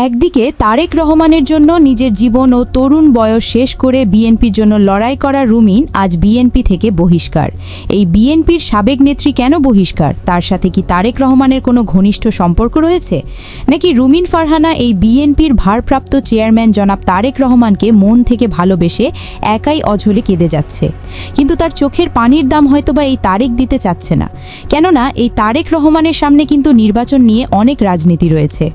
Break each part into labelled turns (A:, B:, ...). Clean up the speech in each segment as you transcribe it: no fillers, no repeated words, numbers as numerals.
A: একদিকে তারেক রহমানের জন্য নিজের জীবন ও তরুণ বয়স শেষ করে বিএনপির জন্য লড়াই করা রুমিন আজ বিএনপি থেকে বহিষ্কার। এই বিএনপির সাবেক নেত্রী কেন বহিষ্কার? তার সাথে কি তারেক রহমানের কোনো ঘনিষ্ঠ সম্পর্ক রয়েছে, নাকি রুমিন ফারহানা এই বিএনপির ভারপ্রাপ্ত চেয়ারম্যান জনাব তারেক রহমানকে মন থেকে ভালোবেসে একাই অঝলে কেঁদে যাচ্ছে? কিন্তু তার চোখের পানির দাম হয়তোবা এই তারেক দিতে চাচ্ছে না, কেননা এই তারেক রহমানের সামনে কিন্তু নির্বাচন নিয়ে অনেক রাজনীতি রয়েছে।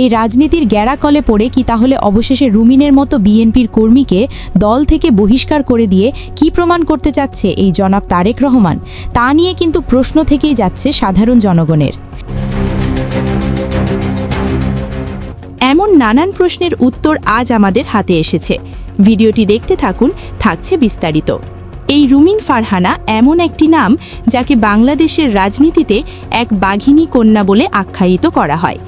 A: এই রাজনীতির গ্যাড়াকলে পড়ে কি তাহলে অবশেষে রুমিনের মতো বিএনপির কর্মীকে দল থেকে বহিষ্কার করে দিয়ে কি প্রমাণ করতে চাচ্ছে এই জনাব তারেক রহমান? তা নিয়ে কিন্তু প্রশ্ন থেকেই যাচ্ছে সাধারণ জনগণের। এমন নানান প্রশ্নের উত্তর আজ আমাদের হাতে এসেছে। ভিডিওটি দেখতে থাকুন, থাকছে বিস্তারিত। এই রুমিন ফারহানা এমন একটি নাম যাকে বাংলাদেশের রাজনীতিতে এক বাঘিনী কন্যা বলে আখ্যায়িত করা হয়।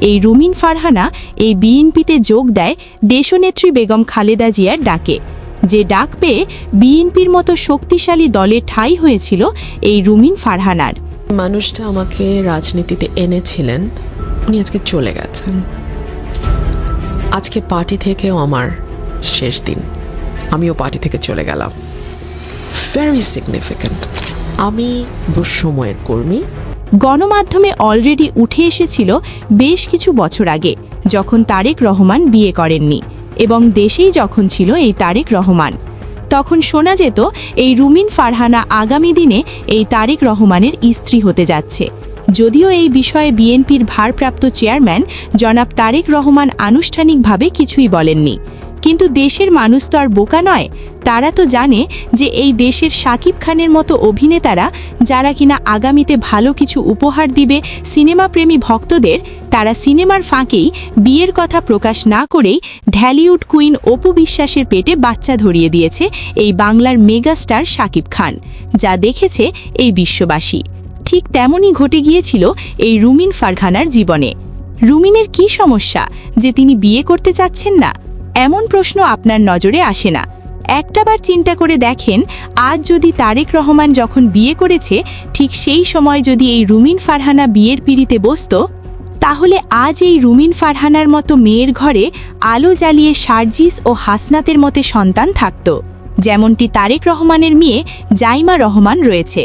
A: এই রুমিন ফারহানা এই বিএনপিতে যোগ দেয় দেশনেত্রী বেগম খালেদা জিয়ার ডাকে। যে ডাক পেয়ে বিএনপির মতো শক্তিশালী দলে ঠাঁই হয়েছিল এই রুমিন ফারহানার।
B: মানুষটা আমাকে রাজনীতিতে এনেছিলেন, উনি আজকে চলে গেছেন। আজকে পার্টি থেকেও আমার শেষ দিন, আমিও পার্টি থেকে চলে গেলাম। Very significant. আমি দুঃসময়ের কর্মী।
A: গণমাধ্যমে অলরেডি উঠে এসেছিল বেশ কিছু বছর আগে, যখন তারেক রহমান বিয়ে করেননি এবং দেশেই যখন ছিল এই তারেক রহমান, তখন শোনা যেত এই রুমিন ফারহানা আগামী দিনে এই তারেক রহমানের স্ত্রী হতে যাচ্ছে। যদিও এই বিষয়ে বিএনপির ভারপ্রাপ্ত চেয়ারম্যান জনাব তারেক রহমান আনুষ্ঠানিকভাবে কিছুই বলেননি, কিন্তু দেশের মানুষ তো আর বোকা নয়। তারা তো জানে যে এই দেশের শাকিব খানের মতো অভিনেতারা, যারা কিনা আগামীতে ভালো কিছু উপহার দিবে সিনেমাপ্রেমী ভক্তদের, তারা সিনেমার ফাঁকেই বিয়ের কথা প্রকাশ না করেই ঢালিউড কুইন অপু বিশ্বাসের পেটে বাচ্চা ধরিয়ে দিয়েছে এই বাংলার মেগাস্টার শাকিব খান, যা দেখেছে এই বিশ্ববাসী। ঠিক তেমনই ঘটে গিয়েছিল এই রুমিন ফারহানার জীবনে। রুমিনের কি সমস্যা যে তিনি বিয়ে করতে চাচ্ছেন না? এমন প্রশ্ন আপনার নজরে আসে না? একটাবার চিন্তা করে দেখেন, আজ যদি তারেক রহমান যখন বিয়ে করেছে ঠিক সেই সময় যদি এই রুমিন ফারহানা বিয়ের পিঁড়িতে বসত, তাহলে আজ এই রুমিন ফারহানার মতো মেয়ের ঘরে আলো জ্বালিয়ে সার্জিস ও হাসনাতের মতো সন্তান থাকত, যেমনটি তারেক রহমানের মেয়ে জাইমা রহমান রয়েছে।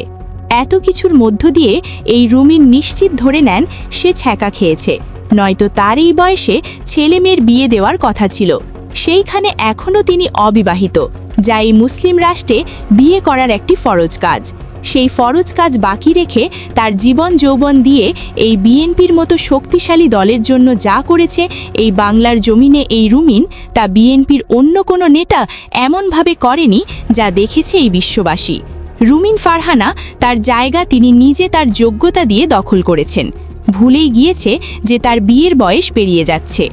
A: এত কিছুর মধ্য দিয়ে এই রুমিন নিশ্চিত ধরে নেন সে ছ্যাঁকা খেয়েছে, নয়তো তার এই বয়সে ছেলে মেয়ের বিয়ে দেওয়ার কথা ছিল। সেইখানে এখনও তিনি অবিবাহিত, যা এই মুসলিম রাষ্ট্রে বিয়ে করার একটি ফরজ কাজ। সেই ফরজ কাজ বাকি রেখে তার জীবন যৌবন দিয়ে এই বিএনপির মতো শক্তিশালী দলের জন্য যা করেছে এই বাংলার জমিনে এই রুমিন, তা বিএনপির অন্য কোনো নেতা এমনভাবে করেনি যা দেখেছে এই বিশ্ববাসী। রুমিন ফারহানা তার জায়গা তিনি নিজে তার যোগ্যতা দিয়ে দখল করেছেন। ভুলেই গিয়েছে যে তার বিয়ের বয়স পেরিয়ে যাচ্ছে।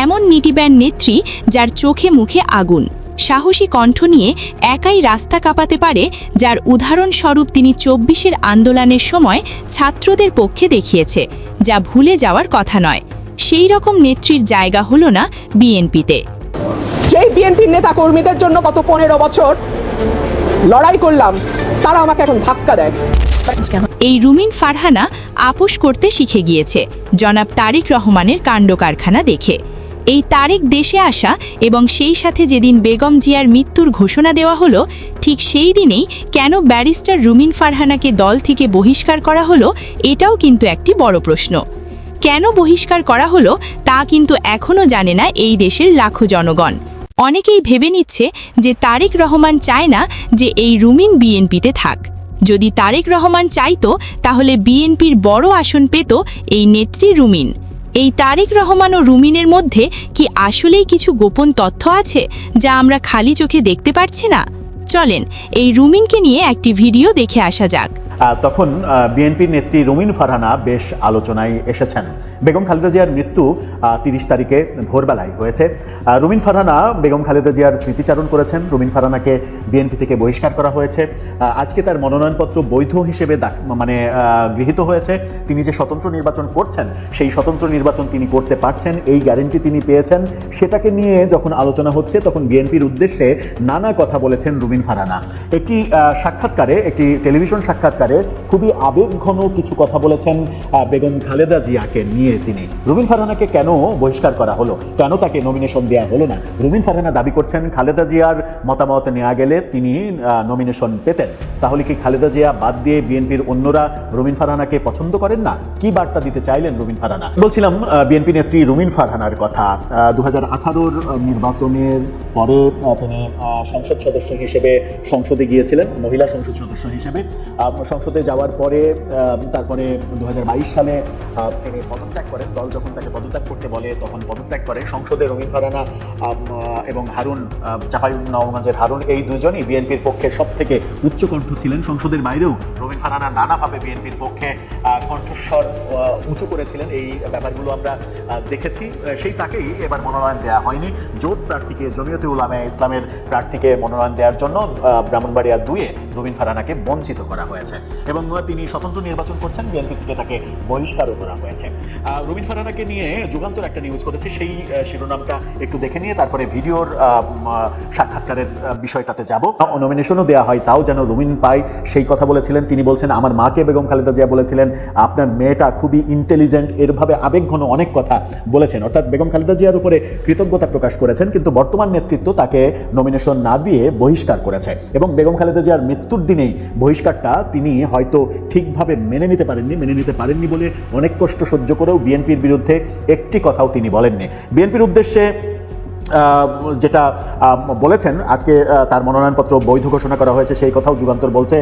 A: এমন নীতিবান নেত্রী যার চোখে মুখে আগুন, সাহসী কণ্ঠ নিয়ে একাই রাস্তা কাঁপাতে পারে, যার উদাহরণস্বরূপ তিনি ২৪-এর আন্দোলনের সময় ছাত্রদের পক্ষে দেখিয়েছে, যা ভুলে যাওয়ার কথা নয়। সেই রকম নেত্রীর জায়গা হলো না বিএনপিতে।
C: যেই বিএনপির নেতা কর্মীদের জন্য গত ১৫ বছর লড়াই করলাম, তারা আমাকে এখন ধাক্কা দেয়।
A: এই রুমিন ফারহানা আপোষ করতে শিখে গিয়েছে জনাব তারেক রহমানের কাণ্ড কারখানা দেখে। এই তারেক দেশে আসা এবং সেই সাথে যেদিন বেগম জিয়ার মৃত্যুর ঘোষণা দেওয়া হলো, ঠিক সেই দিনেই কেন ব্যারিস্টার রুমিন ফারহানাকে দল থেকে বহিষ্কার করা হলো, এটাও কিন্তু একটি বড় প্রশ্ন। কেন বহিষ্কার করা হলো তা কিন্তু এখনও জানে না এই দেশের লাখো জনগণ। অনেকেই ভেবে নিচ্ছে যে তারেক রহমান চায় না যে এই রুমিন বিএনপিতে থাক। যদি তারেক রহমান চাইতো তাহলে বিএনপির বড় আসন পেত এই নেত্রী রুমিন। এই তারেক রহমান ও রুমিনের মধ্যে কি আসলেই কিছু গোপন তথ্য আছে যা আমরা খালি চোখে দেখতে পারছি না? চলেন এই রুমিনকে নিয়ে একটি ভিডিও দেখে আসা যাক।
D: তখন বিএনপির নেত্রী রুমিন ফারহানা বেশ আলোচনায় এসেছেন। বেগম খালেদা জিয়ার মৃত্যু ৩০ তারিখে ভোরবেলায় হয়েছে। রুমিন ফারহানা বেগম খালেদা জিয়ার স্মৃতিচারণ করেছেন। রুমিন ফারহানাকে বিএনপি থেকে বহিষ্কার করা হয়েছে। আজকে তার মনোনয়নপত্র বৈধ হিসেবে গৃহীত হয়েছে। তিনি যে স্বতন্ত্র নির্বাচন করছেন, সেই স্বতন্ত্র নির্বাচন তিনি করতে পারছেন, এই গ্যারেন্টি তিনি পেয়েছেন। সেটাকে নিয়ে যখন আলোচনা হচ্ছে, তখন বিএনপির উদ্দেশ্যে নানা কথা বলেছেন রুমিন ফারহানা। একটি সাক্ষাৎকারে, একটি টেলিভিশন সাক্ষাৎকারে সাক্ষাৎকারে খুবই আবেগঘন কিছু কথা বলেছেন বেগম খালেদা জিয়াকে নিয়ে তিনি। রুমিন ফারহানাকে কেন বহিষ্কার করা হলো, কেন তাকে নমিনেশন দেওয়া হলো না? রুমিন ফারহানা দাবি করছেন খালেদা জিয়ার মতামত নেওয়া গেলে তিনি নমিনেশন পেতেন। তাহলে কি খালেদা জিয়া বাদ দিয়ে বিএনপির অন্যরা রুমিন ফারহানাকে পছন্দ করেন না? কি বার্তা দিতে চাইলেন রুমিন ফারহানা? বলছিলাম বিএনপি নেত্রী রুমিন ফারহানার কথা। 2018 নির্বাচনের পরে তিনি সংসদ সদস্য হিসেবে সংসদে গিয়েছিলেন, মহিলা সংসদ সদস্য হিসেবে। সংসদে যাওয়ার পরে তারপরে 2022 সালে তিনি পদত্যাগ করেন। দল যখন তাকে পদত্যাগ করতে বলে তখন পদত্যাগ করে। সংসদে রুমিন ফারহানা এবং হারুন, চাঁপাইনবাবগঞ্জের হারুন, এই দুজনই বিএনপির পক্ষে সব থেকে উচ্চকণ্ঠ ছিলেন। সংসদের বাইরেও রুমিন ফারহানা নানাভাবে বিএনপির পক্ষে কণ্ঠস্বর উঁচু করেছিলেন। এই ব্যাপারগুলো আমরা দেখেছি। সেই তাকেই এবার মনোনয়ন দেওয়া হয়নি। জোট প্রার্থীকে, জমিয়তে উলামায়ে ইসলামের প্রার্থীকে মনোনয়ন দেওয়ার জন্য ব্রাহ্মণবাড়িয়া 2-এ রুমিন ফারহানাকে বঞ্চিত করা হয়েছে এবং তিনি স্বতন্ত্র নির্বাচন করছেন। বিএনপি থেকে তাকে বহিষ্কারও করা হয়েছে। রুমিন ফারহানাকে নিয়ে যুগান্তর একটা নিউজ করেছে, সেই শিরোনামটা একটু দেখে নিয়ে তারপরে ভিডিওর সাক্ষাৎকারের বিষয়টাতে যাব। নমিনেশনও দেওয়া হয়, তাও যেন রুমিন পায়, সেই কথা বলেছিলেন তিনি। বলছেন, আমার মাকে বেগম খালেদা জিয়া বলেছিলেন আপনার মেয়েটা খুবই ইন্টেলিজেন্ট, এরভাবে আবেগঘন অনেক কথা বলেছেন। অর্থাৎ বেগম খালেদা জিয়ার উপরে কৃতজ্ঞতা প্রকাশ করেছেন, কিন্তু বর্তমান নেতৃত্ব তাকে নমিনেশন না দিয়ে বহিষ্কার করেছে এবং বেগম খালেদা জিয়ার মৃত্যুর দিনেই বহিষ্কারটা তিনি হয়তো ঠিকভাবে মেনে নিতে পারেননি বলে অনেক কষ্ট সহ্য করেও বিএনপির বিরুদ্ধে একটি কথাও তিনি বলেননি। বিএনপির উদ্দেশ্যে যেটা বলেছেন, আজকে তার মনোনয়নপত্র বৈধ ঘোষণা করা হয়েছে, সেই কথাও যুগান্তর বলছে।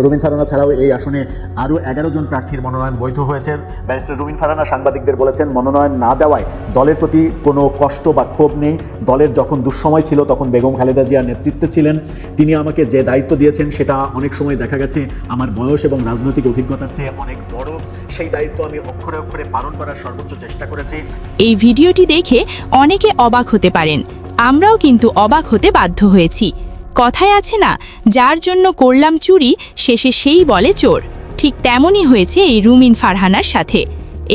D: রুমিন ফারহানা ছাড়াও এই আসনে আরও 11 জন প্রার্থীর মনোনয়ন বৈধ হয়েছে। ব্যারিস্টার রুমিন ফারহানা সাংবাদিকদের বলেছেন, মনোনয়ন না দেওয়ায় দলের প্রতি কোনো কষ্ট বা ক্ষোভ নেই। দলের যখন দুঃসময় ছিল তখন বেগম খালেদা জিয়ার নেতৃত্বে ছিলেন। তিনি আমাকে যে দায়িত্ব দিয়েছেন সেটা অনেক সময় দেখা গেছে আমার বয়স এবং রাজনৈতিক অভিজ্ঞতার চেয়ে অনেক বড়। সেই দায়িত্ব আমি অক্ষরে অক্ষরে পালন করার সর্বোচ্চ চেষ্টা করেছি।
A: এই ভিডিওটি দেখে অনেকে অবাক হতে পারেন, আমরাও কিন্তু অবাক হতে বাধ্য হয়েছি। কথায় আছে না, যার জন্য করলাম চুরি শেষে সেই বলে চোর। ঠিক তেমনই হয়েছে এই রুমিন ফারহানার সাথে।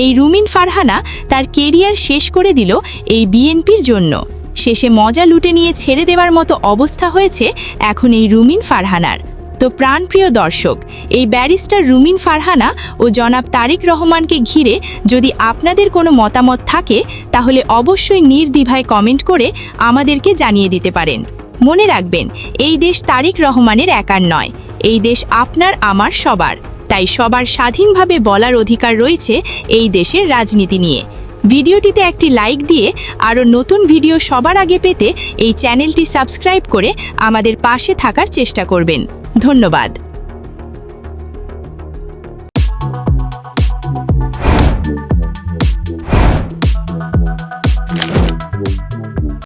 A: এই রুমিন ফারহানা তার কেরিয়ার শেষ করে দিল এই বিএনপির জন্য। শেষে মজা লুটে নিয়ে ছেড়ে দেওয়ার মতো অবস্থা হয়েছে এখন এই রুমিন ফারহানার। তো প্রাণপ্রিয় দর্শক, এই ব্যারিস্টার রুমিন ফারহানা ও জনাব তারেক রহমানকে ঘিরে যদি আপনাদের কোনো মতামত থাকে তাহলে অবশ্যই নির্দ্বিধায় কমেন্ট করে আমাদেরকে জানিয়ে দিতে পারেন। মনে রাখবেন, এই দেশ তারেক রহমানের একার নয়, এই দেশ আপনার আমার সবার। তাই সবার স্বাধীনভাবে বলার অধিকার রয়েছে এই দেশের রাজনীতি নিয়ে। ভিডিওটিতে একটি লাইক দিয়ে আরও নতুন ভিডিও সবার আগে পেতে এই চ্যানেলটি সাবস্ক্রাইব করে আমাদের পাশে থাকার চেষ্টা করবেন। ধন্যবাদ।